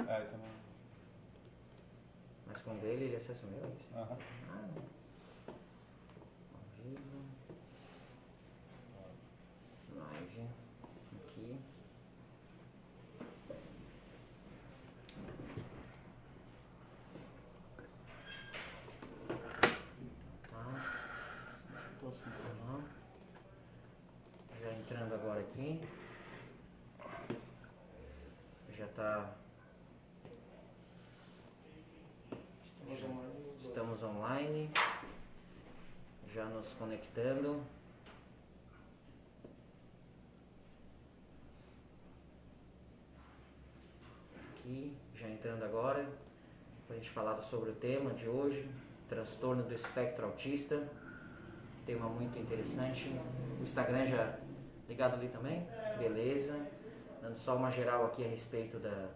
É, também. Mas com o dele ele acessa o meu, é isso? Aham. Ao vivo. Live. Aqui. Uhum. Já entrando agora aqui. Já está. Estamos online. Já nos conectando. Aqui, já entrando agora, para a gente falar sobre o tema de hoje, transtorno do espectro autista. Tema muito interessante. O Instagram já ligado ali também? Beleza. Dando só uma geral aqui a respeito da...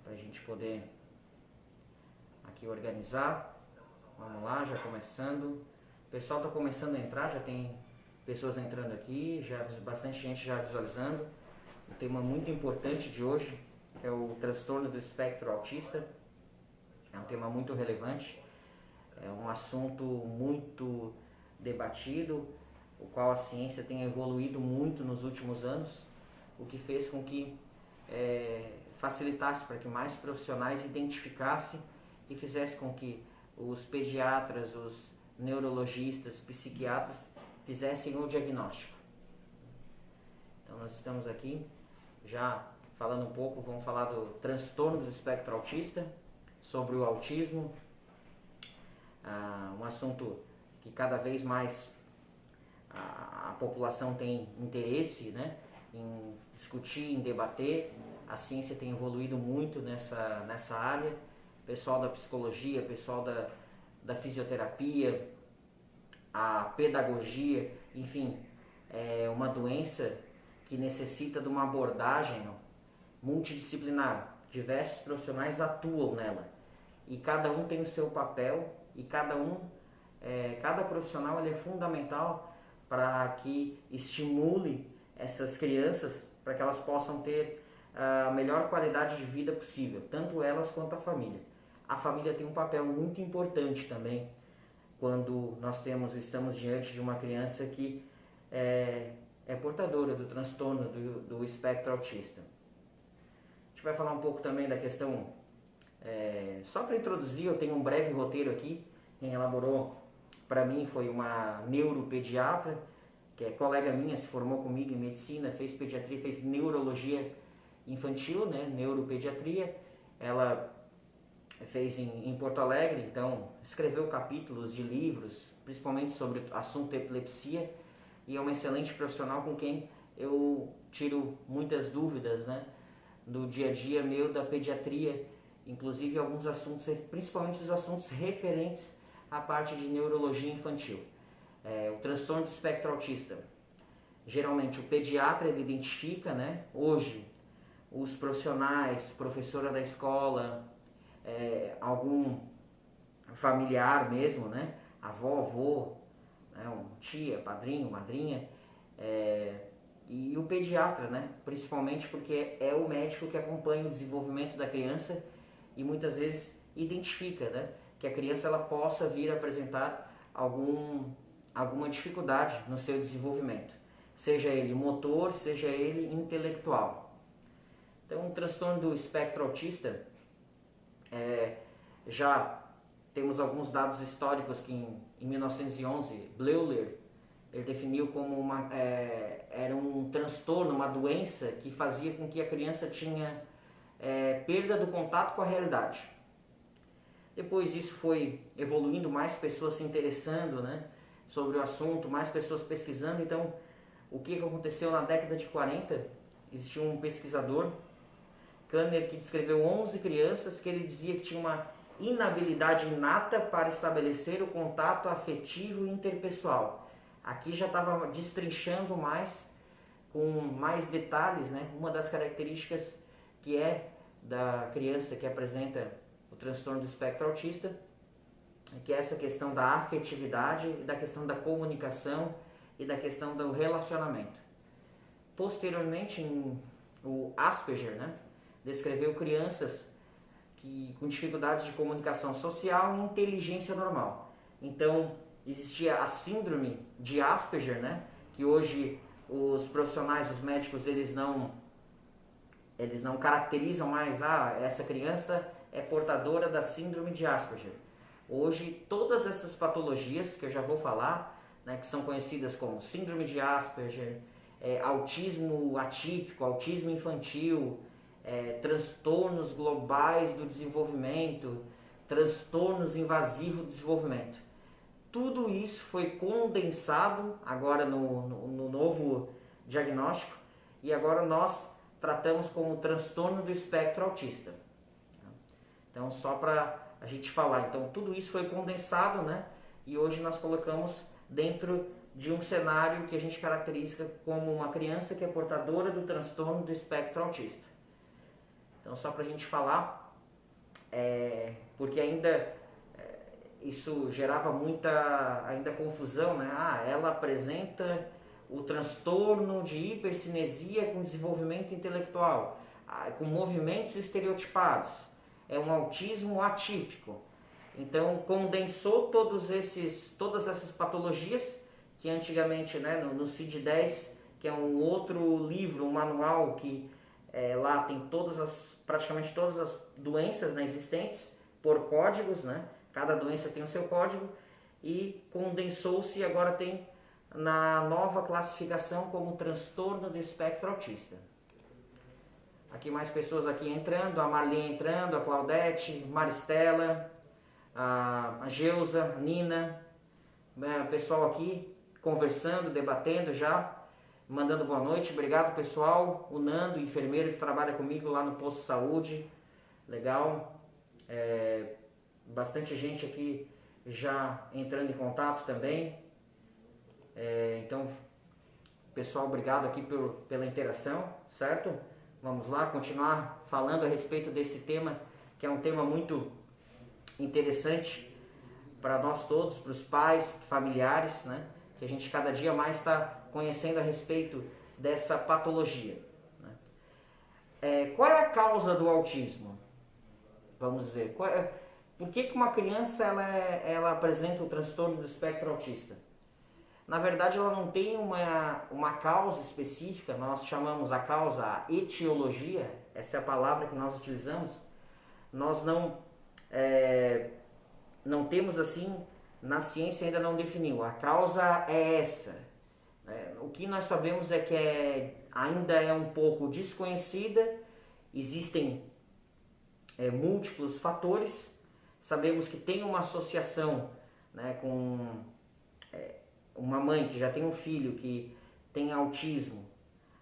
para a gente poder aqui organizar. Vamos lá, já começando. O pessoal está começando a entrar, já tem pessoas entrando aqui, já bastante gente já visualizando. O tema muito importante de hoje é o transtorno do espectro autista. É um tema muito relevante, é um assunto muito debatido, o qual a ciência tem evoluído muito nos últimos anos, o que fez com que facilitasse para que mais profissionais identificassem e fizesse com que os pediatras, os neurologistas, psiquiatras fizessem o diagnóstico. Então nós estamos aqui já falando um pouco, vamos falar do transtorno do espectro autista, sobre o autismo, um assunto que cada vez mais a população tem interesse, né, em discutir, em debater. A ciência tem evoluído muito nessa área, pessoal da psicologia, pessoal da fisioterapia, a pedagogia, enfim, é uma doença que necessita de uma abordagem multidisciplinar. Diversos profissionais atuam nela e cada um tem o seu papel e cada profissional ele é fundamental para que estimule essas crianças para que elas possam ter a melhor qualidade de vida possível, tanto elas quanto a família. A família tem um papel muito importante também quando nós estamos diante de uma criança que é portadora do transtorno do espectro autista. A gente vai falar um pouco também da questão, só para introduzir, eu tenho um breve roteiro aqui. Quem elaborou para mim foi uma neuropediatra, que é colega minha, se formou comigo em medicina, fez pediatria, fez neurologia infantil, né, neuropediatria. Ela fez em Porto Alegre, então escreveu capítulos de livros, principalmente sobre o assunto epilepsia, e é uma excelente profissional com quem eu tiro muitas dúvidas, né, do dia a dia meu da pediatria, inclusive alguns assuntos, principalmente os assuntos referentes à parte de neurologia infantil. O transtorno do espectro autista, geralmente o pediatra ele identifica, né, hoje os profissionais, professora da escola, algum familiar mesmo, né, avó, avô, né, tia, padrinho, madrinha, e o pediatra, né, principalmente porque é o médico que acompanha o desenvolvimento da criança e muitas vezes identifica, né, que a criança ela possa vir a apresentar alguma dificuldade no seu desenvolvimento, seja ele motor, seja ele intelectual. Então, o transtorno do espectro autista, já temos alguns dados históricos que em 1911, Bleuler, ele definiu como era um transtorno, uma doença que fazia com que a criança tinha perda do contato com a realidade. Depois isso foi evoluindo, mais pessoas se interessando, né, sobre o assunto, mais pessoas pesquisando. Então, o que aconteceu na década de 40? Existiu um pesquisador, Kanner, que descreveu 11 crianças que ele dizia que tinha uma inabilidade inata para estabelecer o contato afetivo interpessoal. Aqui já estava destrinchando mais, com mais detalhes, né, uma das características que é da criança que apresenta o transtorno do espectro autista, que é essa questão da afetividade e da questão da comunicação e da questão do relacionamento. Posteriormente, o Asperger, né, descreveu crianças com dificuldades de comunicação social e inteligência normal. Então, existia a síndrome de Asperger, né? Que hoje os profissionais, os médicos, eles não caracterizam mais, essa criança é portadora da síndrome de Asperger. Hoje, todas essas patologias que eu já vou falar, né, que são conhecidas como síndrome de Asperger, autismo atípico, autismo infantil, transtornos globais do desenvolvimento, transtornos invasivos do desenvolvimento. Tudo isso foi condensado agora no novo diagnóstico e agora nós tratamos como transtorno do espectro autista. Então, só para a gente falar, então tudo isso foi condensado, né? E hoje nós colocamos dentro de um cenário que a gente caracteriza como uma criança que é portadora do transtorno do espectro autista. Então, só para a gente falar, porque ainda isso gerava muita ainda confusão, né? Ela apresenta o transtorno de hipercinesia com desenvolvimento intelectual, com movimentos estereotipados, é um autismo atípico. Então, condensou todas essas patologias que antigamente, né, no CID-10, que é um outro livro, um manual que lá tem praticamente todas as doenças, né, existentes por códigos, né? Cada doença tem o seu código e condensou-se e agora tem na nova classificação como transtorno do espectro autista. Aqui mais pessoas aqui entrando, a Marlene entrando, a Claudete, Maristela, a Geusa, a Nina, pessoal aqui conversando, debatendo já, mandando boa noite. Obrigado, pessoal. O Nando, enfermeiro que trabalha comigo lá no posto de saúde, legal. Bastante gente aqui já entrando em contato também. Então, pessoal, obrigado aqui pela interação, certo? Vamos lá, continuar falando a respeito desse tema, que é um tema muito interessante para nós todos, para os pais, familiares, né? Que a gente cada dia mais está conhecendo a respeito dessa patologia, né? Qual é a causa do autismo? Vamos dizer, por que uma criança ela apresenta o transtorno do espectro autista? Na verdade, ela não tem uma causa específica, nós chamamos a causa a etiologia, essa é a palavra que nós utilizamos. Nós não temos assim, na ciência ainda não definiu, a causa é essa. O que nós sabemos é que ainda é um pouco desconhecida, existem múltiplos fatores, sabemos que tem uma associação, né, com uma mãe que já tem um filho que tem autismo,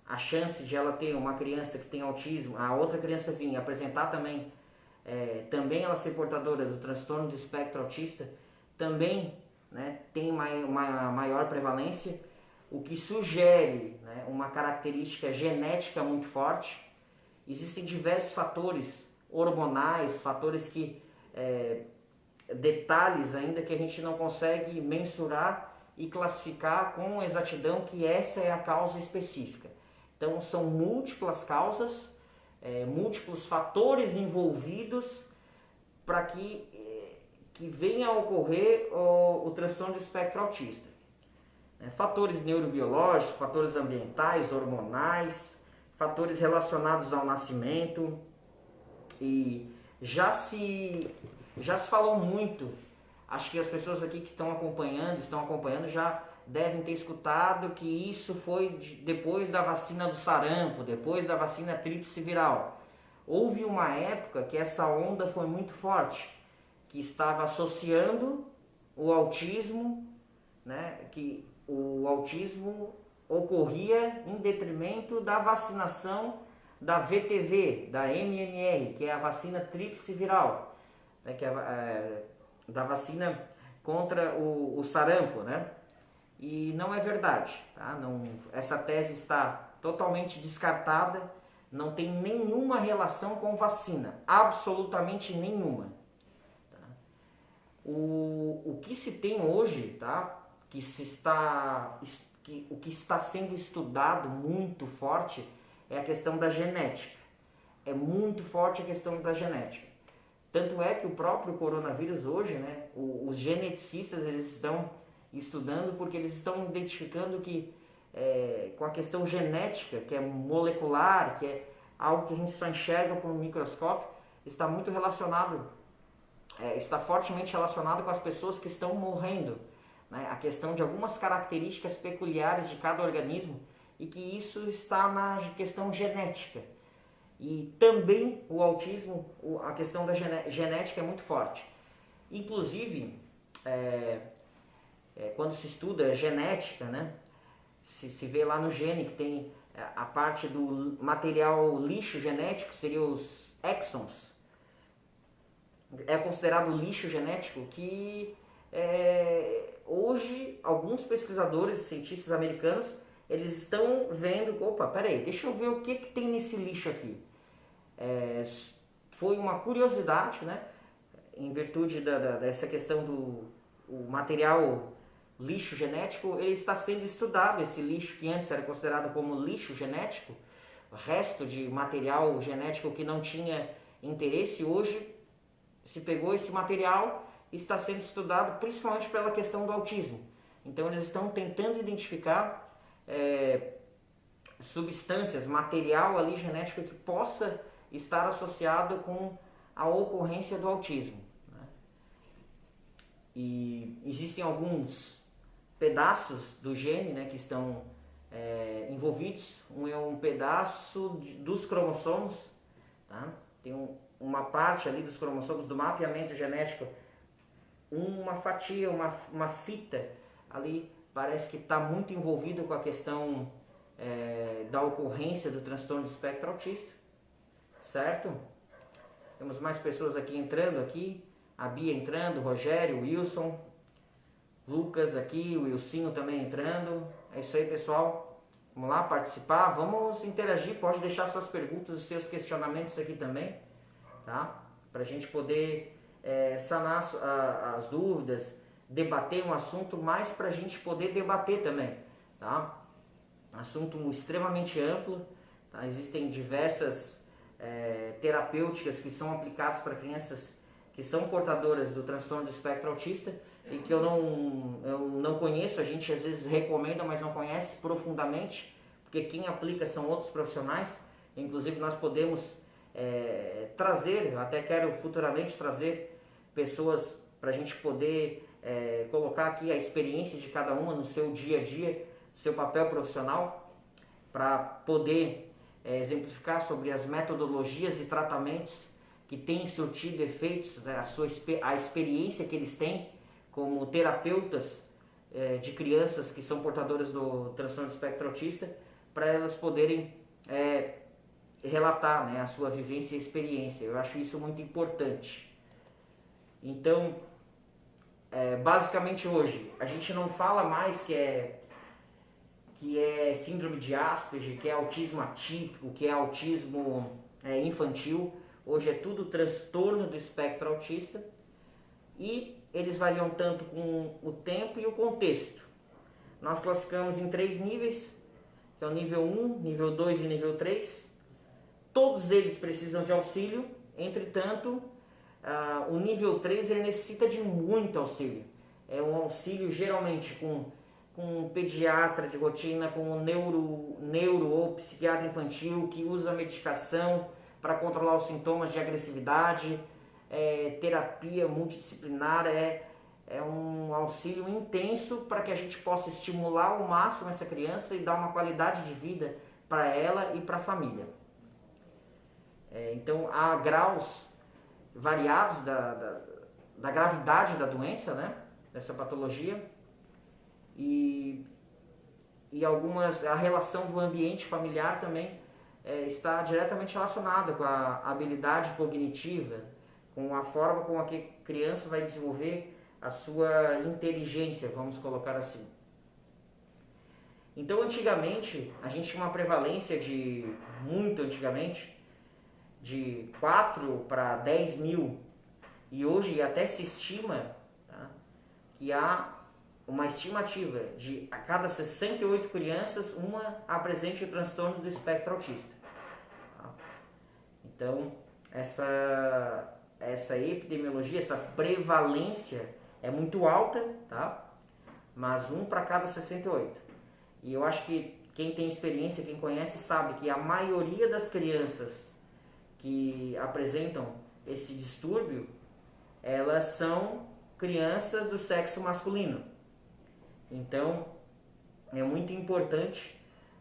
a chance de ela ter uma criança que tem autismo, a outra criança vir apresentar também ela ser portadora do transtorno do espectro autista, também, né, tem uma maior prevalência, o que sugere, né, uma característica genética muito forte. Existem diversos fatores hormonais, fatores que detalhes ainda que a gente não consegue mensurar e classificar com exatidão que essa é a causa específica. Então são múltiplas causas, múltiplos fatores envolvidos para que venha a ocorrer o transtorno do espectro autista. Fatores neurobiológicos, fatores ambientais, hormonais, fatores relacionados ao nascimento, e já se falou muito. Acho que as pessoas aqui que estão acompanhando já devem ter escutado que isso foi depois da vacina do sarampo, depois da vacina tríplice viral. Houve uma época que essa onda foi muito forte, que estava associando o autismo, né, que o autismo ocorria em detrimento da vacinação da VTV, da MMR, que é a vacina tríplice viral, né, que é da vacina contra o sarampo, né? E não é verdade, tá? Essa tese está totalmente descartada, não tem nenhuma relação com vacina, absolutamente nenhuma. Tá? O que se tem hoje, tá? O que está sendo estudado muito forte é a questão da genética. é muito forte a questão da genética. Tanto é que o próprio coronavírus hoje, né, os geneticistas eles estão estudando porque eles estão identificando que com a questão genética, que é molecular, que é algo que a gente só enxerga com o microscópio, está muito relacionado, está fortemente relacionado com as pessoas que estão morrendo, né? A questão de algumas características peculiares de cada organismo e que isso está na questão genética. E também o autismo, a questão da genética é muito forte. Inclusive, quando se estuda genética, né, se vê lá no gene que tem a parte do material lixo genético, seriam os exons. É considerado lixo genético que hoje alguns pesquisadores e cientistas americanos eles estão vendo, opa, peraí, deixa eu ver o que tem nesse lixo aqui. Foi uma curiosidade, né, em virtude dessa questão do material lixo genético, ele está sendo estudado, esse lixo que antes era considerado como lixo genético, resto de material genético que não tinha interesse, hoje se pegou esse material e está sendo estudado principalmente pela questão do autismo. Então eles estão tentando identificar substâncias, material ali genético que possa estar associado com a ocorrência do autismo, né? E existem alguns pedaços do gene, né, que estão envolvidos. Um é um pedaço dos cromossomos, tá? Tem uma parte ali dos cromossomos do mapeamento genético, uma fatia, uma fita ali, parece que está muito envolvido com a questão da ocorrência do transtorno do espectro autista, certo? Temos mais pessoas aqui entrando aqui, a Bia entrando, o Rogério, o Wilson, Lucas aqui, o Wilsinho também entrando. É isso aí, pessoal. Vamos lá participar, vamos interagir, pode deixar suas perguntas e seus questionamentos aqui também, tá? Para a gente poder sanar as dúvidas, debater um assunto, mais para a gente poder debater também, tá? Assunto extremamente amplo, tá? Existem diversas terapêuticas que são aplicadas para crianças que são portadoras do transtorno do espectro autista e que eu não conheço, a gente às vezes recomenda, mas não conhece profundamente, porque quem aplica são outros profissionais. Inclusive nós podemos trazer, eu até quero futuramente trazer pessoas para a gente poder colocar aqui a experiência de cada uma no seu dia a dia, seu papel profissional, para poder exemplificar sobre as metodologias e tratamentos que têm surtido efeitos, né, a experiência que eles têm como terapeutas de crianças que são portadoras do transtorno do espectro autista, para elas poderem relatar, né, a sua vivência e experiência. Eu acho isso muito importante. Então, basicamente hoje, a gente não fala mais que é síndrome de Asperger, que é autismo atípico, que é autismo infantil. Hoje é tudo transtorno do espectro autista e eles variam tanto com o tempo e o contexto. Nós classificamos em 3 níveis, que é o nível 1, nível 2 e nível 3. Todos eles precisam de auxílio, entretanto, o nível 3 ele necessita de muito auxílio. É um auxílio geralmente com um pediatra de rotina, com um neuro ou psiquiatra infantil que usa medicação para controlar os sintomas de agressividade, terapia multidisciplinar, é um auxílio intenso para que a gente possa estimular ao máximo essa criança e dar uma qualidade de vida para ela e para a família. Então há graus variados da gravidade da doença, né, dessa patologia, e a relação do ambiente familiar também está diretamente relacionada com a habilidade cognitiva, com a forma como a criança vai desenvolver a sua inteligência, vamos colocar assim. Então, antigamente, a gente tinha uma prevalência muito antigamente, de 4 para 10 mil, e hoje até se estima, tá, que há uma estimativa de a cada 68 crianças, uma apresente o transtorno do espectro autista. Tá? Então, essa epidemiologia, essa prevalência é muito alta, tá? Mas 1 para cada 68. E eu acho que quem tem experiência, quem conhece, sabe que a maioria das crianças que apresentam esse distúrbio, elas são crianças do sexo masculino. Então, é muito importante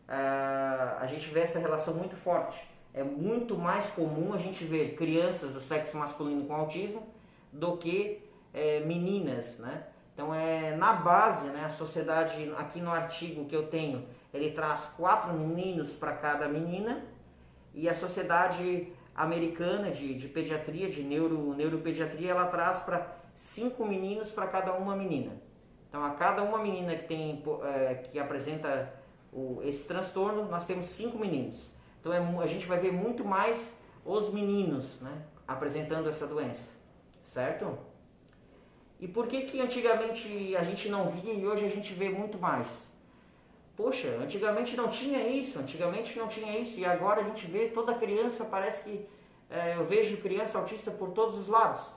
a gente ver essa relação muito forte. É muito mais comum a gente ver crianças do sexo masculino com autismo do que meninas, né? Então, na base, né, a sociedade, aqui no artigo que eu tenho, ele traz 4 meninos para cada menina, e a sociedade americana de pediatria, de neuropediatria, ela traz para 5 meninos para cada uma menina. Então, a cada uma menina que apresenta esse transtorno, nós temos 5 meninos. Então, a gente vai ver muito mais os meninos, né, apresentando essa doença, certo? E por que antigamente a gente não via e hoje a gente vê muito mais? Poxa, antigamente não tinha isso, e agora a gente vê toda criança, parece que eu vejo criança autista por todos os lados.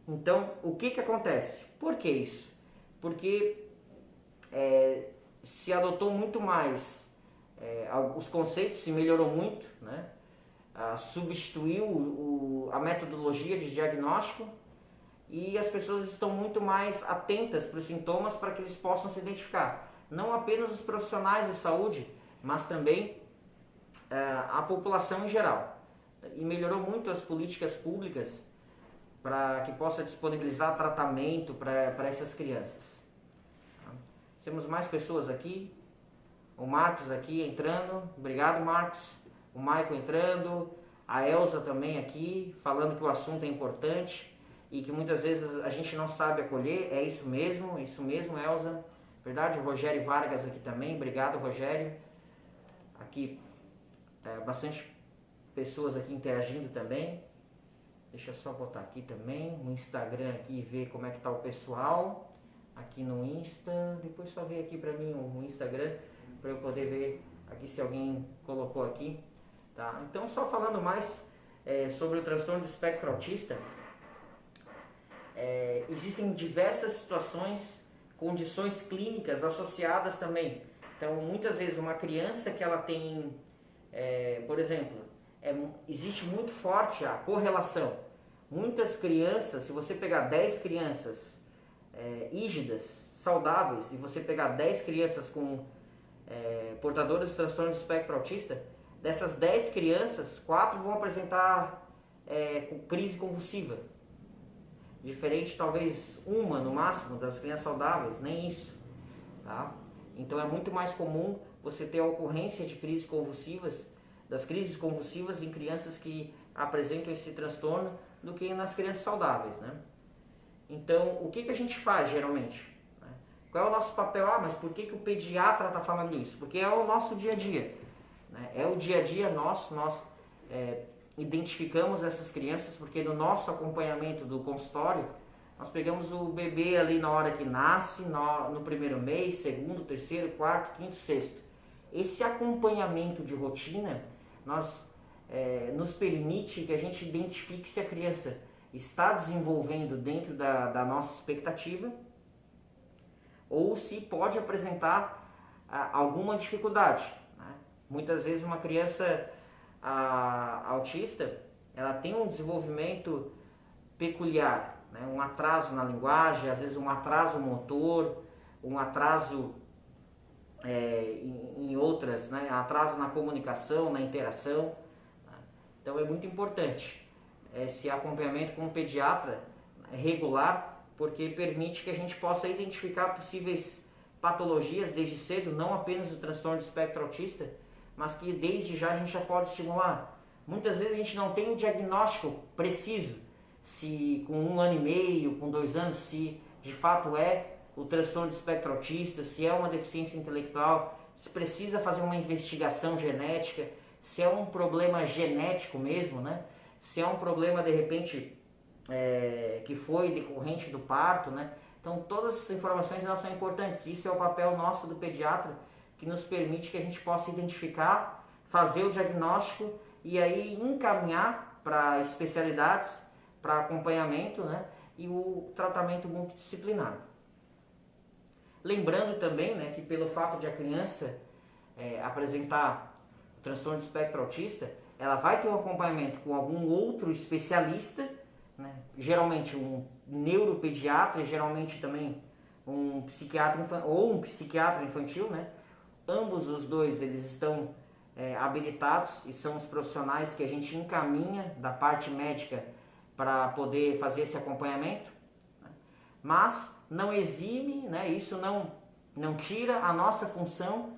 Então, o que acontece? Por que isso? Porque se adotou muito mais, os conceitos se melhorou muito, né? Substituiu a metodologia de diagnóstico, e as pessoas estão muito mais atentas para os sintomas para que eles possam se identificar. Não apenas os profissionais de saúde, mas também a população em geral. E melhorou muito as políticas públicas para que possa disponibilizar tratamento para essas crianças. Temos mais pessoas aqui. O Marcos aqui entrando. Obrigado, Marcos. O Maicon entrando. A Elza também aqui, falando que o assunto é importante e que muitas vezes a gente não sabe acolher. É isso mesmo, Elza. Verdade, o Rogério Vargas aqui também. Obrigado, Rogério. Aqui, bastante pessoas aqui interagindo também. Deixa eu só botar aqui também no Instagram aqui e ver como é que tá o pessoal. Aqui no Insta. Depois só ver aqui para mim o Instagram, para eu poder ver aqui se alguém colocou aqui. Tá? Então, só falando mais sobre o transtorno do espectro autista. Existem diversas situações, condições clínicas associadas também. Então, muitas vezes uma criança que ela tem, por exemplo, existe muito forte a correlação. Muitas crianças, se você pegar 10 crianças ígidas, saudáveis, e você pegar 10 crianças com portadoras de transtorno do espectro autista, dessas 10 crianças, 4 vão apresentar crise convulsiva. Diferente, talvez, uma no máximo das crianças saudáveis, nem isso. Tá? Então é muito mais comum você ter a ocorrência de crises convulsivas, das crises convulsivas em crianças que apresentam esse transtorno do que nas crianças saudáveis, né? Então, o que a gente faz geralmente? Né? Qual é o nosso papel? Mas por que o pediatra está falando isso? Porque é o nosso dia a dia. Né? É o dia a dia nosso, nós identificamos essas crianças porque no nosso acompanhamento do consultório, nós pegamos o bebê ali na hora que nasce, no primeiro mês, segundo, terceiro, quarto, quinto, sexto. Esse acompanhamento de rotina nos permite que a gente identifique se a criança está desenvolvendo dentro da nossa expectativa ou se pode apresentar alguma dificuldade. Né? Muitas vezes uma criança autista, ela tem um desenvolvimento peculiar, né? Um atraso na linguagem, às vezes um atraso motor, um atraso em outras, né? Atraso na comunicação, na interação. Né? Então é muito importante esse acompanhamento com o pediatra regular, porque permite que a gente possa identificar possíveis patologias desde cedo, não apenas o transtorno do espectro autista, mas que desde já a gente já pode estimular. Muitas vezes a gente não tem o diagnóstico preciso, se com 1 ano e meio, com 2 anos, se de fato é o transtorno do espectro autista, se é uma deficiência intelectual, se precisa fazer uma investigação genética, se é um problema genético mesmo, né? Se é um problema de repente que foi decorrente do parto, né? Então todas essas informações elas são importantes. Isso é o papel nosso do pediatra, que nos permite que a gente possa identificar, fazer o diagnóstico e aí encaminhar para especialidades, para acompanhamento, né, e o tratamento multidisciplinar. Lembrando também, né, que pelo fato de a criança apresentar o transtorno de espectro autista, ela vai ter um acompanhamento com algum outro especialista, né, geralmente um neuropediatra, geralmente também um psiquiatra ou um psiquiatra infantil, né? Ambos os dois eles estão habilitados e são os profissionais que a gente encaminha da parte médica para poder fazer esse acompanhamento, né? Mas não exime, né? Isso não tira a nossa função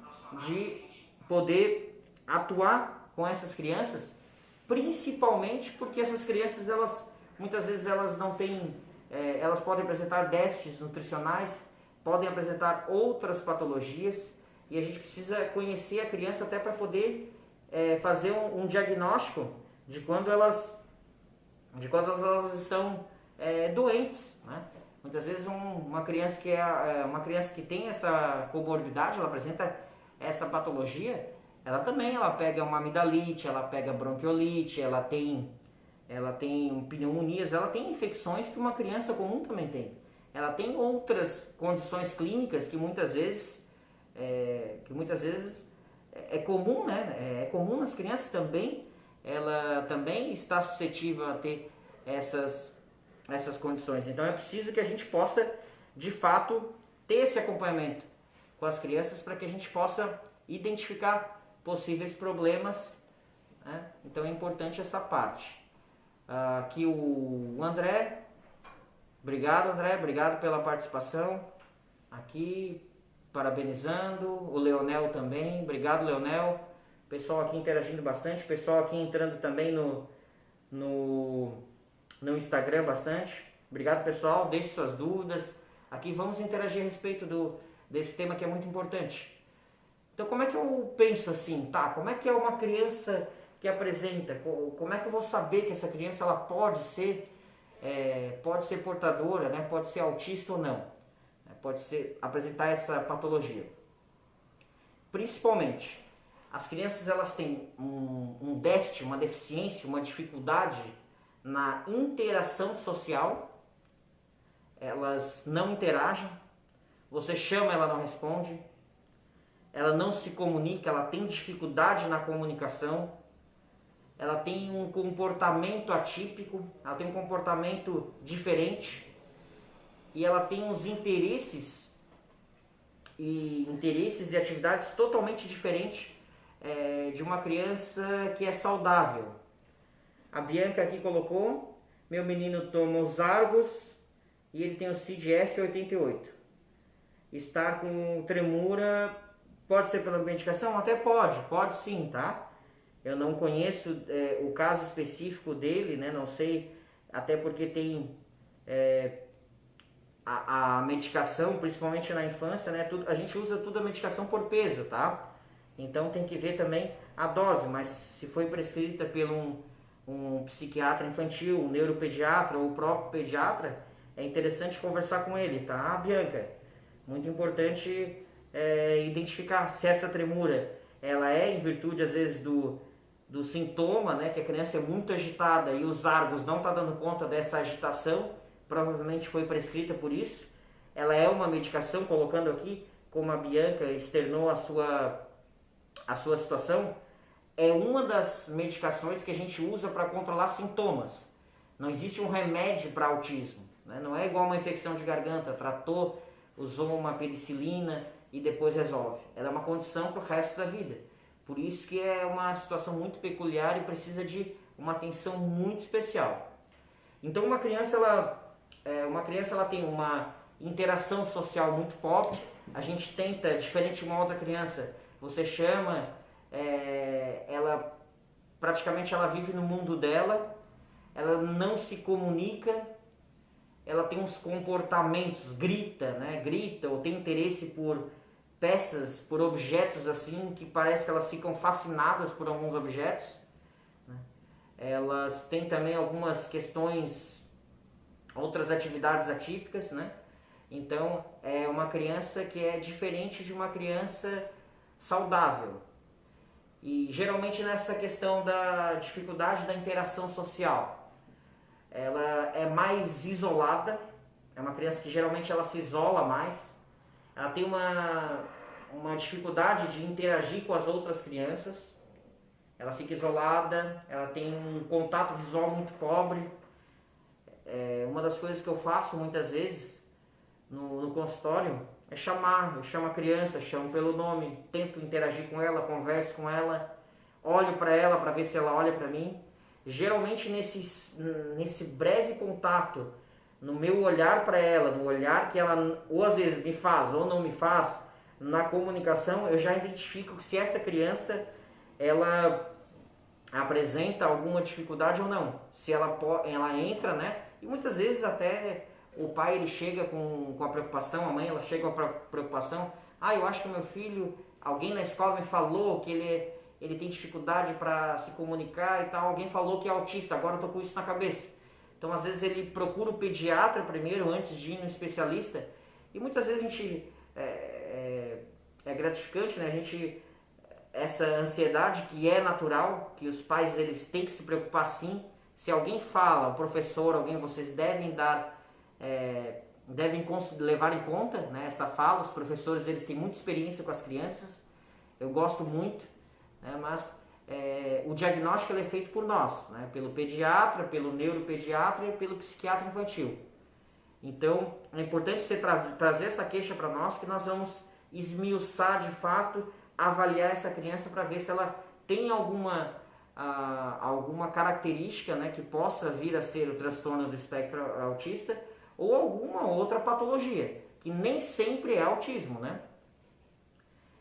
de poder atuar com essas crianças, principalmente porque essas crianças muitas vezes elas não têm, elas podem apresentar déficits nutricionais, podem apresentar outras patologias, e a gente precisa conhecer a criança até para poder fazer um diagnóstico de quando elas estão doentes, né? Muitas vezes uma criança que tem essa comorbidade, ela apresenta essa patologia, ela pega uma amidalite, ela pega bronquiolite, ela tem pneumonias, ela tem infecções que uma criança comum também tem. Ela tem outras condições clínicas que muitas vezes é comum, né? É comum nas crianças também. Ela também está suscetível a ter essas condições. Então é preciso que a gente possa, de fato, ter esse acompanhamento com as crianças para que a gente possa identificar possíveis problemas, né? Então é importante essa parte. Aqui o André, obrigado André, obrigado pela participação aqui, parabenizando, o Leonel também, obrigado Leonel, pessoal aqui interagindo bastante, pessoal aqui entrando também no Instagram bastante, obrigado pessoal, deixe suas dúvidas, aqui vamos interagir a respeito desse tema que é muito importante. Então como é que eu penso assim, tá, como é que é uma criança que apresenta, como é que eu vou saber que essa criança ela pode ser portadora, né? Pode ser autista ou não, pode apresentar essa patologia. Principalmente, as crianças elas têm um déficit, uma deficiência, uma dificuldade na interação social, elas não interagem, você chama, ela não responde, ela não se comunica, ela tem dificuldade na comunicação, ela tem um comportamento atípico, ela tem um comportamento diferente e ela tem uns interesses e atividades totalmente diferentes de uma criança que é saudável. A Bianca aqui colocou, meu menino toma os Argos e ele tem o CID-F88. Estar com tremura pode ser pela medicação? Até pode sim, tá? Eu não conheço o caso específico dele, né? Não sei, até porque tem a medicação, principalmente na infância, né? A gente usa tudo a medicação por peso, tá? Então tem que ver também a dose, mas se foi prescrita por um psiquiatra infantil, um neuropediatra ou o próprio pediatra, é interessante conversar com ele, tá, Bianca? Muito importante identificar se essa tremura ela é em virtude, às vezes, do sintoma, né, que a criança é muito agitada e os Argos não está dando conta dessa agitação, provavelmente foi prescrita por isso. Ela é uma medicação, colocando aqui, como a Bianca externou a sua situação, é uma das medicações que a gente usa para controlar sintomas. Não existe um remédio para autismo, né? Não é igual uma infecção de garganta, tratou, usou uma penicilina e depois resolve. Ela é uma condição para o resto da vida. Por isso que é uma situação muito peculiar e precisa de uma atenção muito especial. Então uma criança ela tem uma interação social muito pobre. A gente tenta, diferente de uma outra criança, você chama, ela praticamente ela vive no mundo dela, ela não se comunica, ela tem uns comportamentos, grita ou tem interesse por peças, por objetos assim, que parece que elas ficam fascinadas por alguns objetos, né? Elas têm também algumas questões, outras atividades atípicas, né? Então é uma criança que é diferente de uma criança saudável. E geralmente nessa questão da dificuldade da interação social, ela é mais isolada, é uma criança que geralmente ela se isola mais, ela tem uma dificuldade de interagir com as outras crianças, ela fica isolada, ela tem um contato visual muito pobre. Uma das coisas que eu faço muitas vezes no consultório é eu chamo a criança, chamo pelo nome, tento interagir com ela, converso com ela, olho para ela para ver se ela olha para mim. Geralmente nesse breve contato, no meu olhar para ela, no olhar que ela ou às vezes me faz ou não me faz, na comunicação, eu já identifico que se essa criança ela apresenta alguma dificuldade ou não. Se ela entra, né? E muitas vezes até o pai ele chega com a preocupação, a mãe ela chega com a preocupação. Eu acho que o meu filho, alguém na escola me falou que ele tem dificuldade para se comunicar e tal. Alguém falou que é autista, agora eu tô com isso na cabeça. Então às vezes ele procura o pediatra primeiro antes de ir no especialista. E muitas vezes a gente é gratificante, né? Essa ansiedade que é natural, que os pais eles têm que se preocupar sim. Se alguém fala, o professor, alguém, vocês devem levar em conta, né, essa fala. Os professores eles têm muita experiência com as crianças, eu gosto muito, né, mas o diagnóstico ele é feito por nós, né, pelo pediatra, pelo neuropediatra e pelo psiquiatra infantil. Então é importante você trazer essa queixa para nós, que nós vamos esmiuçar de fato, avaliar essa criança para ver se ela tem alguma característica, né, que possa vir a ser o transtorno do espectro autista ou alguma outra patologia, que nem sempre é autismo, né?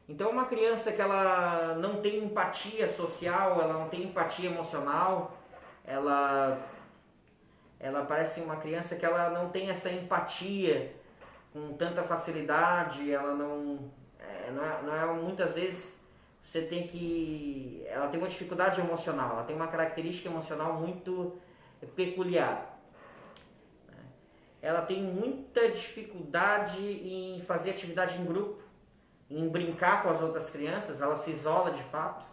Então uma criança que ela não tem empatia social, ela não tem empatia emocional, ela parece uma criança que ela não tem essa empatia com tanta facilidade, ela não é muitas vezes ela tem uma dificuldade emocional, ela tem uma característica emocional muito peculiar. Ela tem muita dificuldade em fazer atividade em grupo, em brincar com as outras crianças, ela se isola de fato.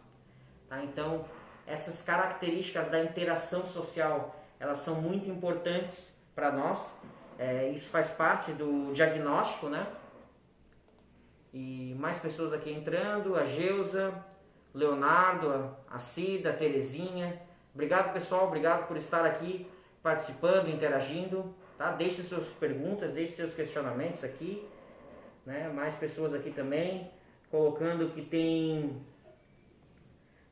Tá? Então, essas características da interação social, elas são muito importantes para nós. Isso faz parte do diagnóstico, né? E mais pessoas aqui entrando, a Geusa, Leonardo, a Cida, a Terezinha. Obrigado, pessoal, obrigado por estar aqui participando, interagindo. Tá? Deixe suas perguntas, deixe seus questionamentos aqui. Né? Mais pessoas aqui também, colocando que tem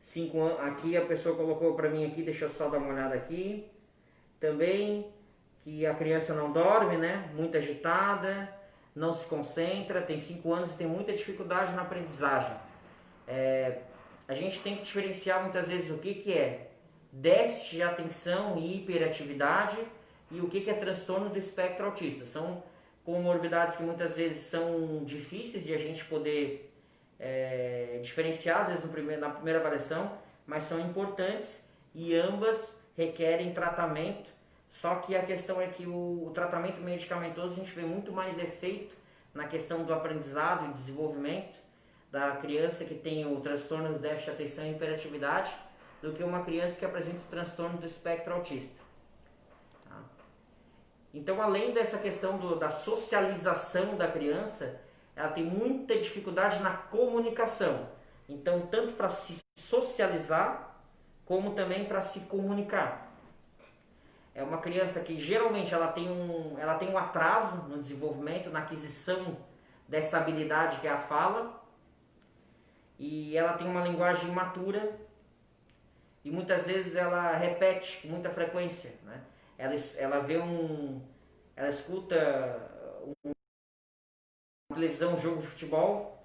5 anos. Aqui a pessoa colocou para mim aqui, deixa eu só dar uma olhada aqui. Também que a criança não dorme, né? Muito agitada, não se concentra, tem 5 anos e tem muita dificuldade na aprendizagem. A gente tem que diferenciar muitas vezes o que é déficit de atenção e hiperatividade e o que é transtorno do espectro autista. São comorbidades que muitas vezes são difíceis de a gente poder diferenciar, às vezes na primeira avaliação, mas são importantes e ambas requerem tratamento. Só que a questão é que o tratamento medicamentoso a gente vê muito mais efeito na questão do aprendizado e desenvolvimento da criança que tem o transtorno do déficit de atenção e hiperatividade do que uma criança que apresenta o transtorno do espectro autista. Tá? Então, além dessa questão da socialização da criança, ela tem muita dificuldade na comunicação. Então, tanto para se socializar, como também para se comunicar. É uma criança que geralmente ela tem um atraso no desenvolvimento, na aquisição dessa habilidade que é a fala. E ela tem uma linguagem imatura e muitas vezes ela repete com muita frequência, né? Ela escuta uma televisão, um jogo de futebol,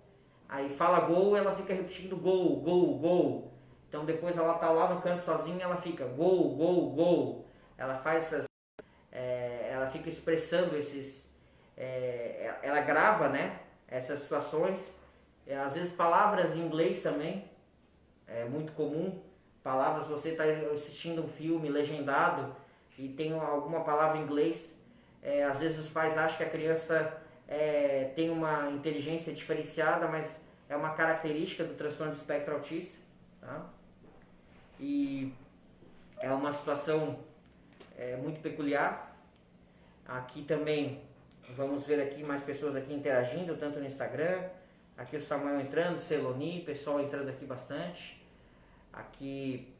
aí fala gol, ela fica repetindo gol, gol, gol. Então depois ela tá lá no canto sozinha, ela fica gol, gol, gol. Ela faz ela fica expressando ela grava, né, essas situações. Às vezes palavras em inglês também, é muito comum. Palavras, você está assistindo um filme legendado e tem alguma palavra em inglês. Às vezes os pais acham que a criança tem uma inteligência diferenciada, mas é uma característica do transtorno do espectro autista. tá? E é uma situação muito peculiar. Aqui também, vamos ver aqui mais pessoas aqui interagindo, tanto no Instagram. Aqui o Samuel entrando, Celoni, pessoal entrando aqui bastante. Aqui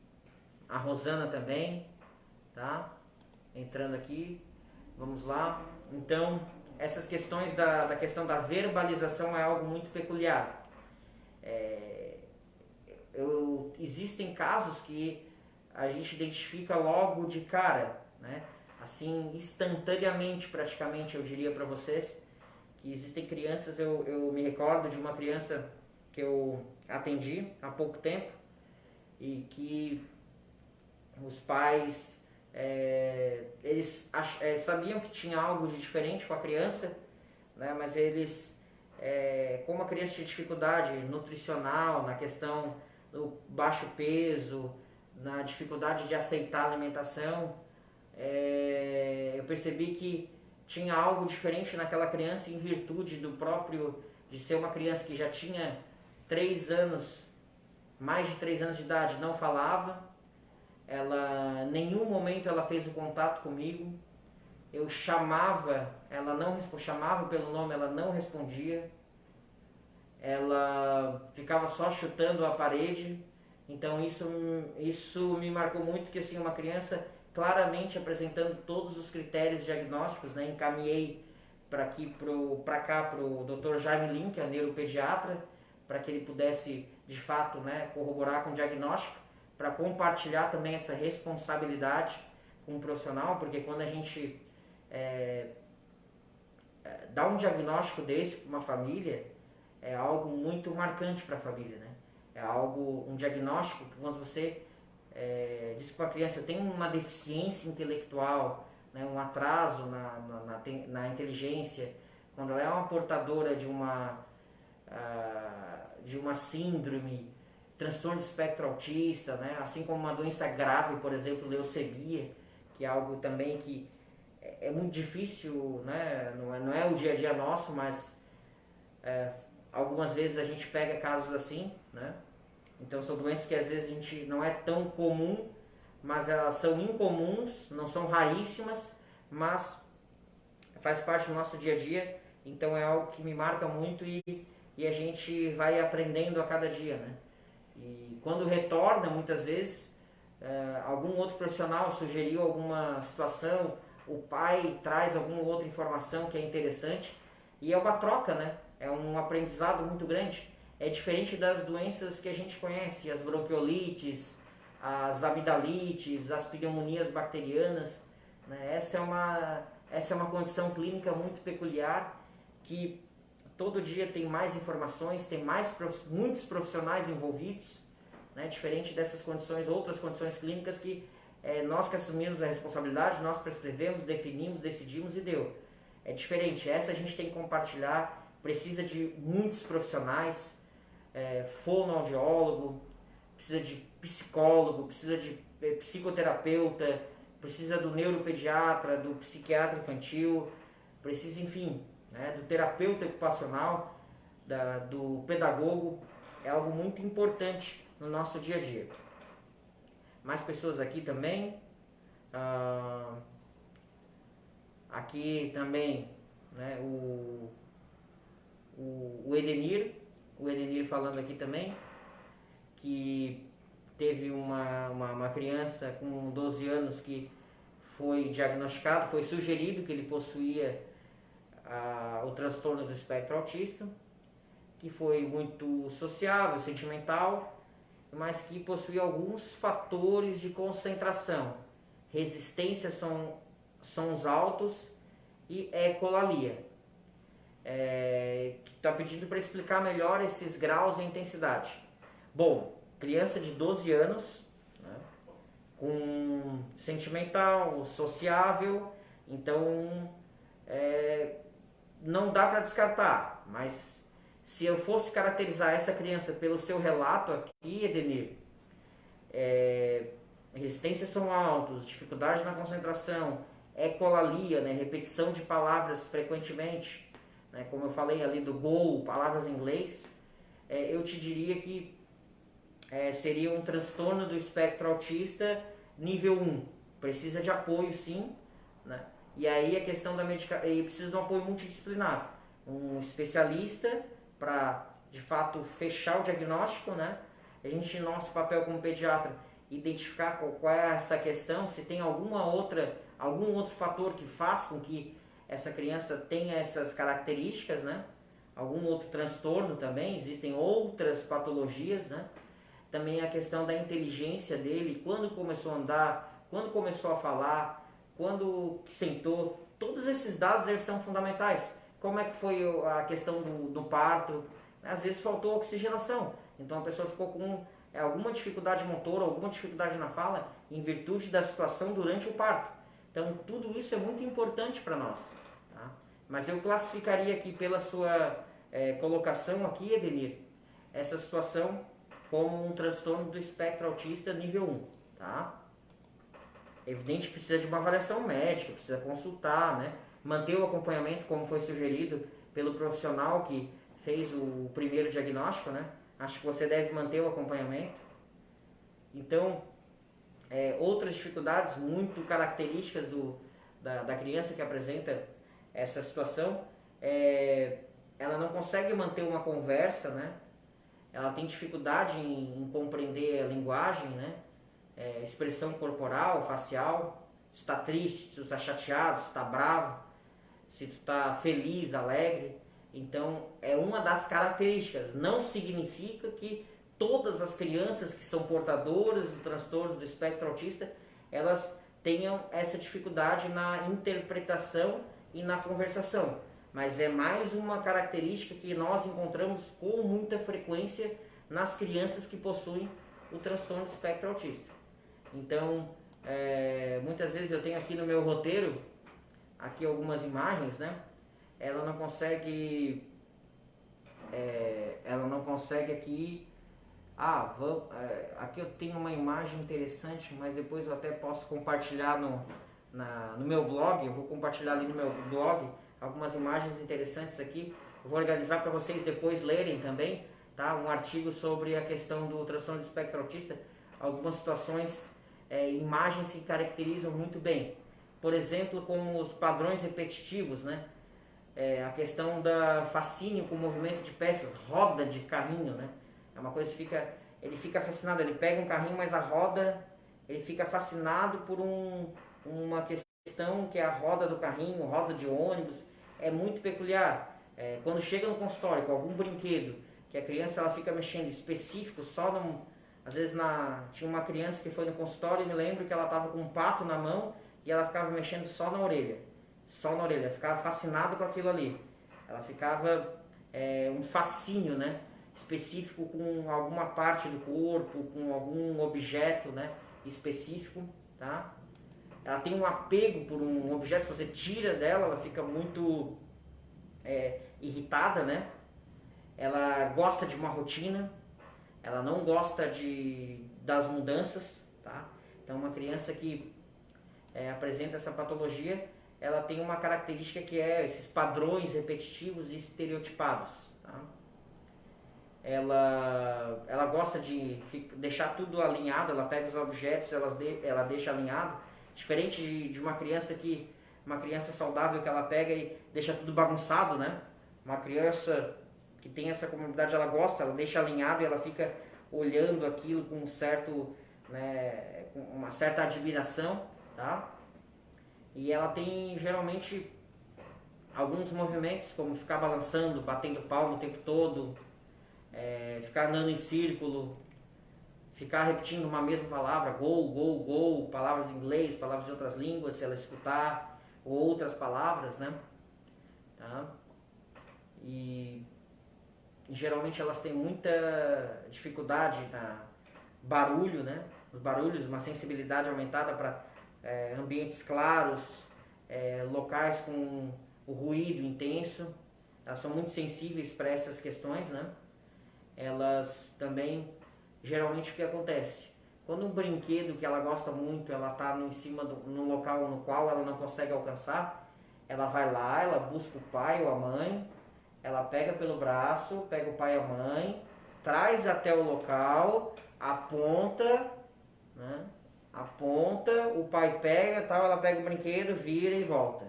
a Rosana também, tá? Entrando aqui. Vamos lá. Então, essas questões da questão da verbalização é algo muito peculiar. Existem casos que a gente identifica logo de cara, né? Assim, instantaneamente praticamente, eu diria para vocês, que existem crianças, eu me recordo de uma criança que eu atendi há pouco tempo e que os pais, eles sabiam que tinha algo de diferente com a criança, né? Mas eles, como a criança tinha dificuldade nutricional, na questão do baixo peso, na dificuldade de aceitar a alimentação, eu percebi que tinha algo diferente naquela criança em virtude do próprio, de ser uma criança que já tinha 3 anos, mais de 3 anos de idade, não falava. Ela, em nenhum momento ela fez o contato comigo. Eu chamava, ela não chamava pelo nome, ela não respondia. Ela ficava só chutando a parede. Então isso me marcou muito, que assim, uma criança claramente apresentando todos os critérios diagnósticos, né? Encaminhei para cá para o Dr. Jaime Lin, que é neuropediatra, para que ele pudesse de fato, né, corroborar com o diagnóstico, para compartilhar também essa responsabilidade com o profissional, porque quando a gente dá um diagnóstico desse para uma família, é algo muito marcante para a família, né? É algo, um diagnóstico que quando você diz que a criança tem uma deficiência intelectual, né, um atraso na inteligência, quando ela é uma portadora de uma síndrome, transtorno de espectro autista, né, assim como uma doença grave, por exemplo, leucemia, que é algo também que é muito difícil, né, não é o dia a dia nosso, mas algumas vezes a gente pega casos assim, né? Então são doenças que às vezes a gente não é tão comum, mas elas são incomuns, não são raríssimas, mas faz parte do nosso dia a dia. Então é algo que me marca muito e a gente vai aprendendo a cada dia, né? E quando retorna, muitas vezes, algum outro profissional sugeriu alguma situação, o pai traz alguma outra informação que é interessante e é uma troca, né? É um aprendizado muito grande. É diferente das doenças que a gente conhece, as bronquiolites, as amidalites, as pneumonias bacterianas, né? Essa é uma condição clínica muito peculiar, que todo dia tem mais informações, tem muitos profissionais envolvidos, né? Diferente dessas condições, outras condições clínicas que nós que assumimos a responsabilidade, nós prescrevemos, definimos, decidimos e deu. É diferente, essa a gente tem que compartilhar, precisa de muitos profissionais, fonoaudiólogo, precisa de psicólogo, precisa de psicoterapeuta, precisa do neuropediatra, do psiquiatra infantil, precisa, enfim, né, do terapeuta ocupacional, do pedagogo. É algo muito importante no nosso dia a dia. Mais pessoas aqui também. Aqui também, né, o Edenir falando aqui também, que teve uma criança com 12 anos que foi diagnosticado, foi sugerido que ele possuía o transtorno do espectro autista, que foi muito sociável, sentimental, mas que possuía alguns fatores de concentração, resistência a sons altos e ecolalia. Que está pedindo para explicar melhor esses graus e intensidade. Bom, criança de 12 anos, né, com sentimental, sociável, então não dá para descartar, mas se eu fosse caracterizar essa criança pelo seu relato aqui, Edenir, resistências são altos, dificuldade na concentração, ecolalia, né, repetição de palavras frequentemente, como eu falei ali do go, palavras em inglês, eu te diria que seria um transtorno do espectro autista nível 1. Precisa de apoio, sim, né? E aí a questão da medicação, e precisa de um apoio multidisciplinar, um especialista para, de fato, fechar o diagnóstico, né? A gente, nosso papel como pediatra, identificar qual é essa questão, se tem algum outro fator que faz com que essa criança tenha essas características, né? Algum outro transtorno também, existem outras patologias, né? Também a questão da inteligência dele, quando começou a andar, quando começou a falar, quando sentou, todos esses dados eles são fundamentais. Como é que foi a questão do parto? Às vezes faltou oxigenação, então a pessoa ficou com alguma dificuldade motora, alguma dificuldade na fala, em virtude da situação durante o parto. Então tudo isso é muito importante para nós. Tá? Mas eu classificaria aqui pela sua colocação aqui, Edenir, essa situação como um transtorno do espectro autista nível 1. Tá? É evidente que precisa de uma avaliação médica, precisa consultar, né? Manter o acompanhamento como foi sugerido pelo profissional que fez o primeiro diagnóstico, né? Acho que você deve manter o acompanhamento. Então, outras dificuldades muito características da criança que apresenta essa situação, ela não consegue manter uma conversa, né? Ela tem dificuldade em compreender a linguagem, né? Expressão corporal, facial, se está triste, se tu está chateado, se está bravo, se tu está feliz, alegre. Então, é uma das características. Não significa que todas as crianças que são portadoras do transtorno do espectro autista, elas tenham essa dificuldade na interpretação e na conversação. Mas é mais uma característica que nós encontramos com muita frequência nas crianças que possuem o transtorno do espectro autista. Então, muitas vezes eu tenho aqui no meu roteiro, aqui algumas imagens, né? Ela não consegue aqui. Aqui eu tenho uma imagem interessante, mas depois eu até posso compartilhar no meu blog. Eu vou compartilhar ali no meu blog algumas imagens interessantes aqui. Eu vou organizar para vocês depois lerem também, tá? Um artigo sobre a questão do transtorno do espectro autista, algumas situações, imagens que caracterizam muito bem. Por exemplo, como os padrões repetitivos, né? A questão da fascínio com o movimento de peças, roda de carrinho, né? É uma coisa que ele fica fascinado, ele pega um carrinho, mas a roda, ele fica fascinado por uma questão que é a roda do carrinho, roda de ônibus, é muito peculiar. Quando chega no consultório com algum brinquedo, que a criança ela fica mexendo específico, às vezes tinha uma criança que foi no consultório e me lembro que ela estava com um pato na mão e ela ficava mexendo só na orelha, ela ficava fascinada com aquilo ali, ela ficava um fascínio, né, específico com alguma parte do corpo, com algum objeto, né, específico, tá? Ela tem um apego por um objeto, você tira dela, ela fica muito irritada, né? Ela gosta de uma rotina, ela não gosta das mudanças, tá? Então uma criança que apresenta essa patologia, ela tem uma característica que é esses padrões repetitivos e estereotipados, tá? Ela gosta de deixar tudo alinhado, ela pega os objetos, ela deixa alinhado, diferente de uma criança saudável que ela pega e deixa tudo bagunçado, né? Uma criança que tem essa comorbidade, ela deixa alinhado e ela fica olhando aquilo com com uma certa admiração, tá? E ela tem geralmente alguns movimentos, como ficar balançando, batendo palma o tempo todo, ficar andando em círculo, ficar repetindo uma mesma palavra, gol, gol, gol, palavras em inglês, palavras de outras línguas, se ela escutar, ou outras palavras, né? Tá? E geralmente elas têm muita dificuldade na barulho, né? Os barulhos, uma sensibilidade aumentada para ambientes claros, locais com o ruído intenso. Elas são muito sensíveis para essas questões, né? Elas também, geralmente o que acontece? Quando um brinquedo que ela gosta muito, ela está no local no qual ela não consegue alcançar, ela vai lá, ela busca o pai ou a mãe, ela pega pelo braço, pega o pai e a mãe, traz até o local, aponta, né? Aponta, o pai pega, tal, ela pega o brinquedo, vira e volta.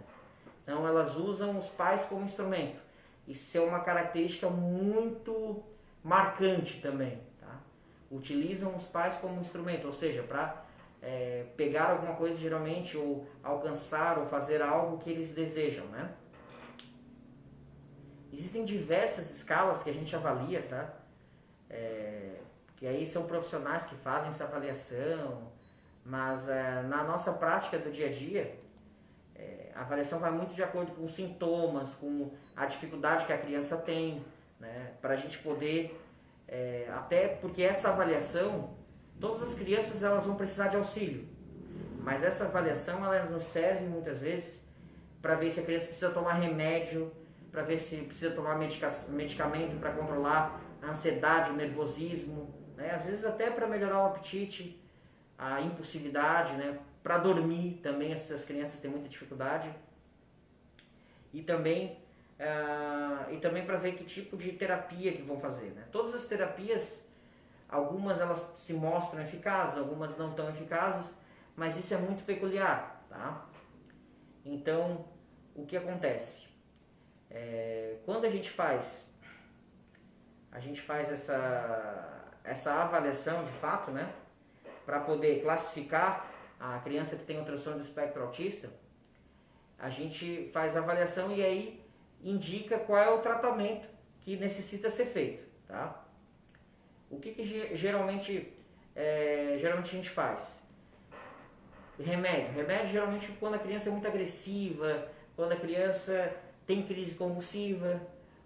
Então elas usam os pais como instrumento. Isso é uma característica muito marcante também, tá? Utilizam os pais como instrumento, ou seja, para pegar alguma coisa geralmente, ou alcançar, ou fazer algo que eles desejam, né? Existem diversas escalas que a gente avalia, tá? Que aí são profissionais que fazem essa avaliação, mas na nossa prática do dia a dia, a avaliação vai muito de acordo com os sintomas, com a dificuldade que a criança tem, né? Para a gente poder, até porque essa avaliação, todas as crianças elas vão precisar de auxílio, mas essa avaliação ela nos serve muitas vezes para ver se a criança precisa tomar remédio, para ver se precisa tomar medicamento para controlar a ansiedade, o nervosismo, né? Às vezes até para melhorar o apetite, a impulsividade, né? Para dormir também, essas crianças têm muita dificuldade. E também para ver que tipo de terapia que vão fazer, né? Todas as terapias, algumas elas se mostram eficazes, algumas não tão eficazes, mas isso é muito peculiar, tá? Então, o que acontece? Quando a gente faz essa avaliação de fato, né? Para poder classificar a criança que tem um transtorno do espectro autista, a gente faz a avaliação e aí indica qual é o tratamento que necessita ser feito, tá? O que geralmente a gente faz? Remédio geralmente quando a criança é muito agressiva, quando a criança tem crise convulsiva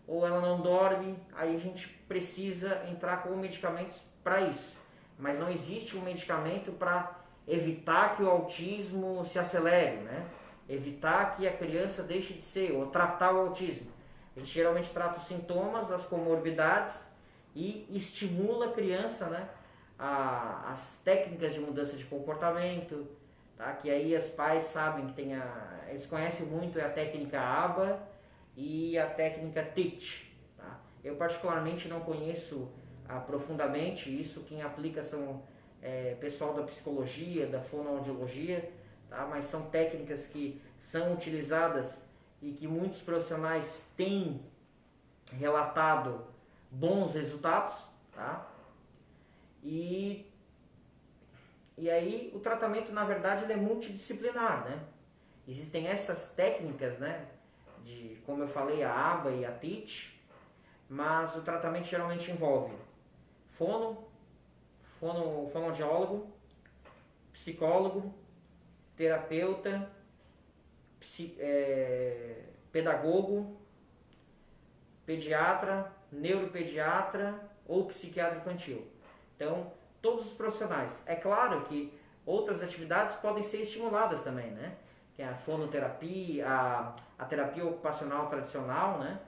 ou ela não dorme, aí a gente precisa entrar com medicamentos para isso. Mas não existe um medicamento para evitar que o autismo se acelere, né? Evitar que a criança deixe de ser, ou tratar o autismo. A gente geralmente trata os sintomas, as comorbidades e estimula a criança, né? As técnicas de mudança de comportamento, tá? Que aí os pais sabem que eles conhecem muito a técnica ABA e a técnica TIT, tá? Eu particularmente não conheço profundamente isso, quem aplica são pessoal da psicologia, da fonoaudiologia, tá? Mas são técnicas que são utilizadas e que muitos profissionais têm relatado bons resultados, tá? E aí o tratamento, na verdade, ele é multidisciplinar, né? Existem essas técnicas, né? Como eu falei, a ABA e a TIT, mas o tratamento geralmente envolve fonoaudiólogo, psicólogo, terapeuta, pedagogo, pediatra, neuropediatra ou psiquiatra infantil. Então, todos os profissionais. É claro que outras atividades podem ser estimuladas também, né? Que é a fonoterapia, a terapia ocupacional tradicional, né?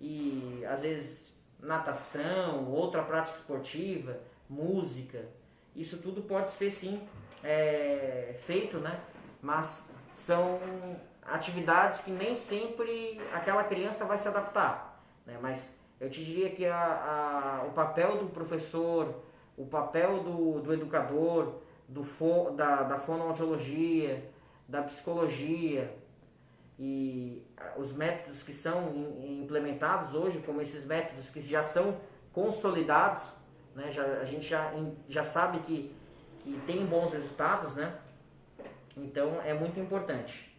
E às vezes natação, outra prática esportiva, música. Isso tudo pode ser sim feito, né? Mas são atividades que nem sempre aquela criança vai se adaptar, né? Mas eu te diria que o papel do professor, o papel do educador, da fonoaudiologia, da psicologia e os métodos que são implementados hoje, como esses métodos que já são consolidados, né? A gente já sabe que tem bons resultados, né? Então é muito importante.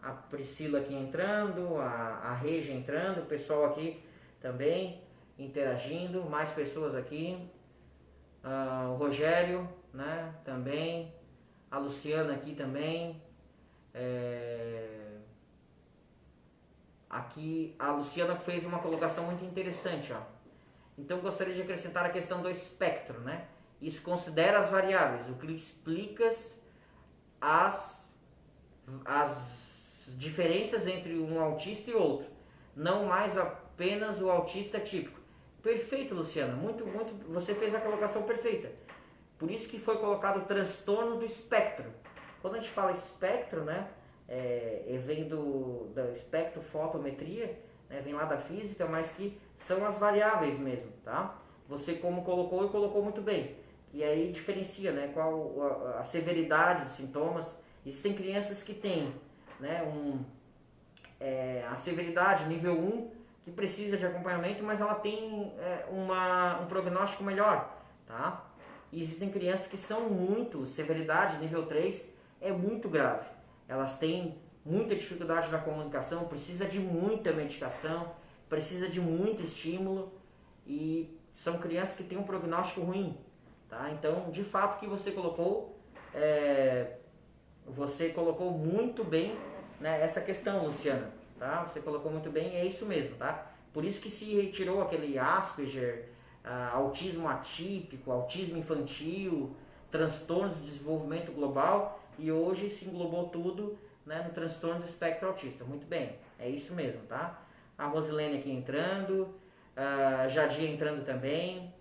A Priscila aqui entrando, a Regia entrando, o pessoal aqui também interagindo, mais pessoas aqui, o Rogério, né, também, a Luciana aqui também, aqui a Luciana fez uma colocação muito interessante, ó. Então gostaria de acrescentar a questão do espectro, né? Isso considera as variáveis, o que explica as diferenças entre um autista e outro, não mais apenas o autista típico. Perfeito, Luciana, muito, você fez a colocação perfeita. Por isso que foi colocado o transtorno do espectro. Quando a gente fala espectro, né, vem do espectrofotometria, né, vem lá da física, mas que são as variáveis mesmo, tá? você como colocou e colocou muito bem, que aí diferencia, né, qual a severidade dos sintomas. Existem crianças que têm, né, a severidade nível 1, que precisa de acompanhamento, mas ela tem um prognóstico melhor, tá? E existem crianças que são muito, severidade nível 3 é muito grave. Elas têm muita dificuldade na comunicação, precisa de muita medicação, precisa de muito estímulo e são crianças que têm um prognóstico ruim, tá? Então, de fato, que você colocou muito bem, né, essa questão, Luciana, tá? Você colocou muito bem, é isso mesmo, tá? Por isso que se retirou aquele Asperger, autismo atípico, autismo infantil, transtornos de desenvolvimento global, e hoje se englobou tudo, né, no transtorno do espectro autista. Muito bem, é isso mesmo, tá? A Rosilene aqui entrando, a Jadir entrando também,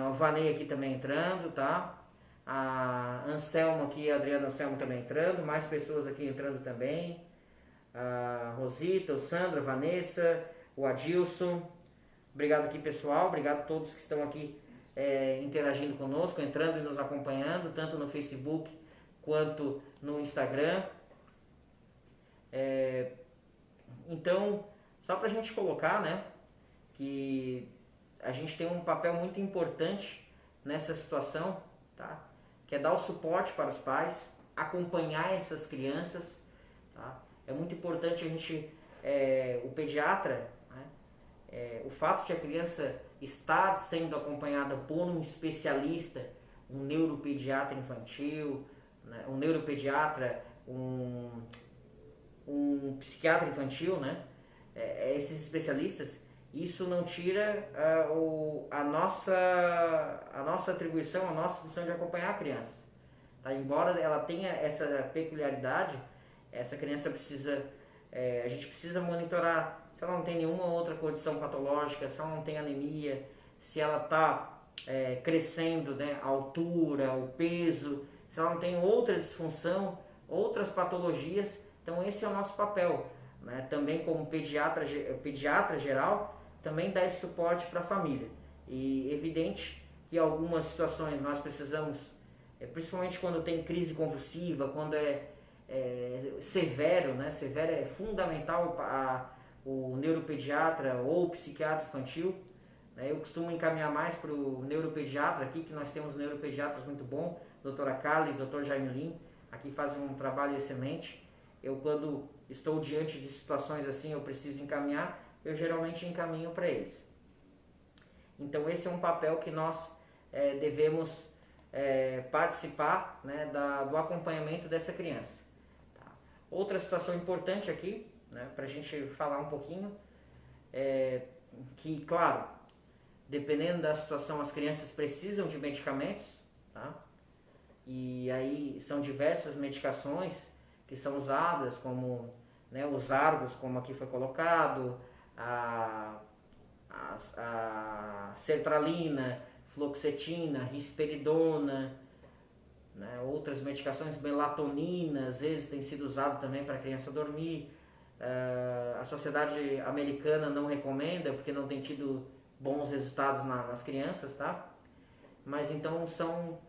o Vanei aqui também entrando, tá? A Anselmo aqui, a Adriana Anselmo também entrando, mais pessoas aqui entrando também, a Rosita, o Sandra, a Vanessa, o Adilson. Obrigado aqui, pessoal, obrigado a todos que estão aqui interagindo conosco, entrando e nos acompanhando, tanto no Facebook quanto no Instagram. Então, só para a gente colocar, né, que a gente tem um papel muito importante nessa situação, tá? Que é dar o suporte para os pais, acompanhar essas crianças, tá? É muito importante a gente, o pediatra, né, o fato de a criança estar sendo acompanhada por um especialista, um neuropediatra infantil, né, um neuropediatra, um psiquiatra infantil, né? Esses especialistas, isso não tira a nossa atribuição, a nossa função de acompanhar a criança. Tá? Embora ela tenha essa peculiaridade, essa criança a gente precisa monitorar se ela não tem nenhuma outra condição patológica, se ela não tem anemia, se ela está crescendo, né, a altura, o peso, se ela não tem outra disfunção, outras patologias. Então esse é o nosso papel, né? Também como pediatra geral, também dar esse suporte para a família. E evidente que em algumas situações nós precisamos, principalmente quando tem crise convulsiva, quando é severo, né? Severo é fundamental o neuropediatra ou o psiquiatra infantil, né? Eu costumo encaminhar mais para o neuropediatra aqui, que nós temos neuropediatras muito bons, doutora Carla e doutor Jaime Lin, aqui fazem um trabalho excelente. Eu, quando estou diante de situações assim, eu preciso encaminhar, eu geralmente encaminho para eles. Então esse é um papel que nós devemos participar, né, do acompanhamento dessa criança. Tá? Outra situação importante aqui, né, para a gente falar um pouquinho, que, claro, dependendo da situação, as crianças precisam de medicamentos, tá? E aí são diversas medicações que são usadas, como, né, os Argos, como aqui foi colocado, a sertralina, fluoxetina, risperidona, né, outras medicações, melatonina, às vezes tem sido usado também para a criança dormir. A sociedade americana não recomenda, porque não tem tido bons resultados nas crianças, tá? Mas então são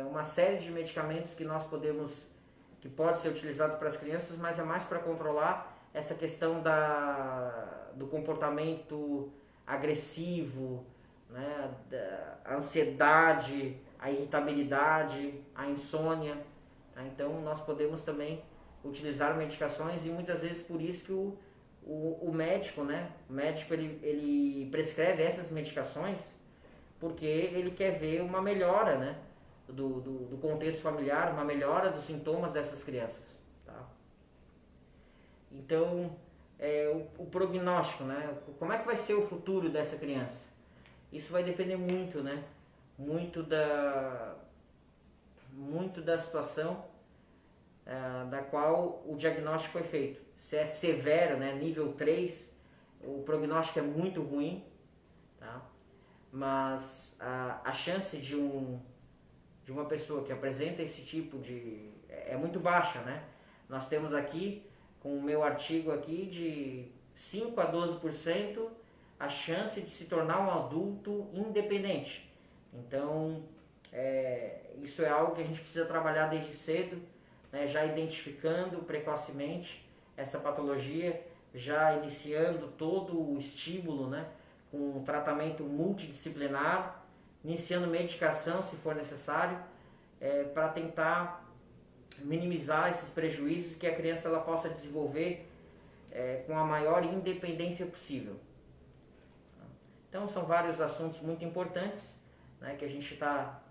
uma série de medicamentos que nós que pode ser utilizado para as crianças, mas é mais para controlar essa questão do comportamento agressivo, né, a ansiedade, a irritabilidade, a insônia. Tá? Então nós podemos também utilizar medicações, e muitas vezes por isso que o médico, né, ele prescreve essas medicações, porque ele quer ver uma melhora, né, do contexto familiar, uma melhora dos sintomas dessas crianças. Tá? Então, o prognóstico, né? Como é que vai ser o futuro dessa criança? Isso vai depender muito, né? Muito da situação da qual o diagnóstico foi feito. Se é severo, né? Nível 3, o prognóstico é muito ruim, tá? Mas a chance de uma pessoa que apresenta esse tipo é muito baixa, né? Nós temos aqui, com o meu artigo aqui, de 5 a 12% a chance de se tornar um adulto independente. Então, isso é algo que a gente precisa trabalhar desde cedo, né, já identificando precocemente essa patologia, já iniciando todo o estímulo, né, com um tratamento multidisciplinar, iniciando medicação se for necessário, para tentar minimizar esses prejuízos que a criança ela possa desenvolver com a maior independência possível. Então são vários assuntos muito importantes, né, que a gente está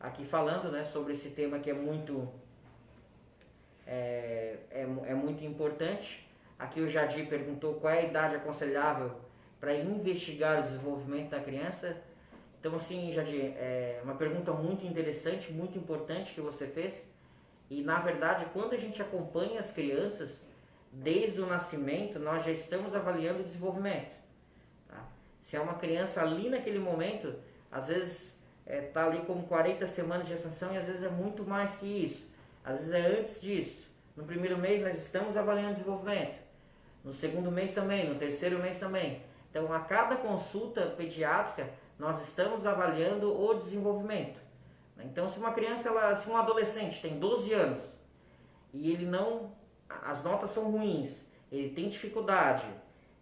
aqui falando, né, sobre esse tema que é muito importante. Aqui o Jadir perguntou qual é a idade aconselhável para investigar o desenvolvimento da criança. Então assim, Jadir, é uma pergunta muito interessante, muito importante que você fez. E na verdade, quando a gente acompanha as crianças, desde o nascimento, nós já estamos avaliando o desenvolvimento. Tá? Se é uma criança ali naquele momento, às vezes está ali como 40 semanas de gestação e às vezes é muito mais que isso. Às vezes é antes disso. No primeiro mês nós estamos avaliando o desenvolvimento. No segundo mês também, no terceiro mês também. Então a cada consulta pediátrica nós estamos avaliando o desenvolvimento. Então se uma criança, se um adolescente tem 12 anos e ele não, as notas são ruins, ele tem dificuldade,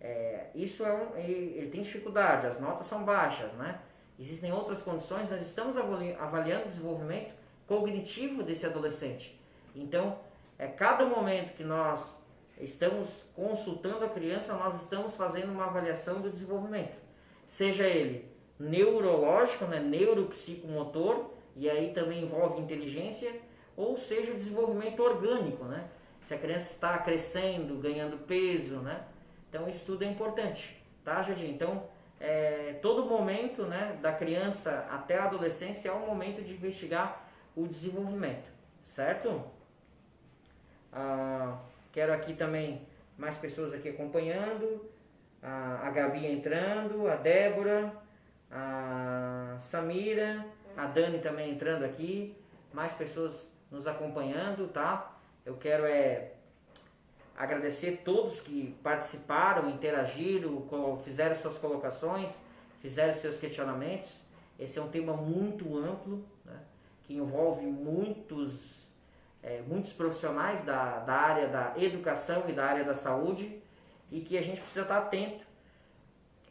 ele tem dificuldade, as notas são baixas, né? Existem outras condições, nós estamos avaliando o desenvolvimento cognitivo desse adolescente. Então, cada momento que nós estamos consultando a criança, nós estamos fazendo uma avaliação do desenvolvimento. Seja ele neurológico, né, neuropsicomotor, e aí também envolve inteligência, ou seja o desenvolvimento orgânico, né? Se a criança está crescendo, ganhando peso, né? Então isso tudo é importante, tá, Jardim? Então, todo momento, né, da criança até a adolescência é um momento de investigar o desenvolvimento, certo? Quero aqui também mais pessoas aqui acompanhando, a Gabi entrando, a Débora, a Samira, a Dani também entrando aqui, mais pessoas nos acompanhando, tá? Eu quero agradecer todos que participaram, interagiram, fizeram suas colocações, fizeram seus questionamentos. Esse é um tema muito amplo, né, que envolve muitos profissionais da área da educação e da área da saúde, e que a gente precisa estar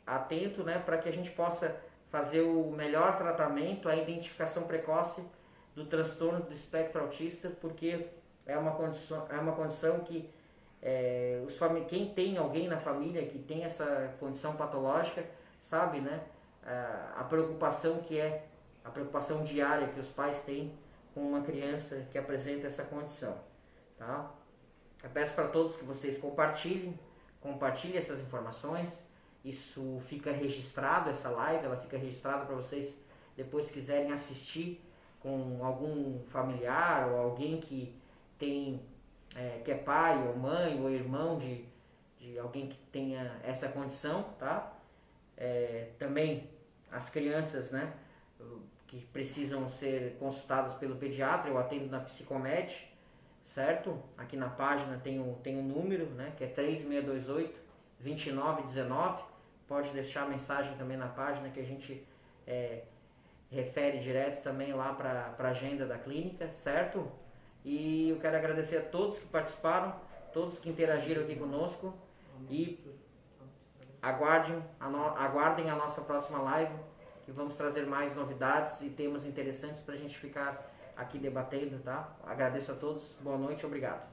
atento, né, para que a gente possa fazer o melhor tratamento, a identificação precoce do transtorno do espectro autista, porque é uma condição que quem tem alguém na família que tem essa condição patológica sabe, né, a preocupação que a preocupação diária que os pais têm com uma criança que apresenta essa condição, tá? Eu peço para todos que vocês compartilhem essas informações. Isso fica registrado, essa live, ela fica registrada para vocês depois quiserem assistir com algum familiar ou alguém que tem que é pai ou mãe ou irmão de alguém que tenha essa condição, tá? Também as crianças, né, que precisam ser consultadas pelo pediatra, eu atendo na Psicomed, certo? Aqui na página tem um número, né, que é 3628-2919. Pode deixar a mensagem também na página que a gente refere direto também lá para a agenda da clínica, certo? E eu quero agradecer a todos que participaram, todos que interagiram aqui conosco, e aguardem a nossa próxima live, que vamos trazer mais novidades e temas interessantes para a gente ficar aqui debatendo, tá? Agradeço a todos, boa noite, obrigado.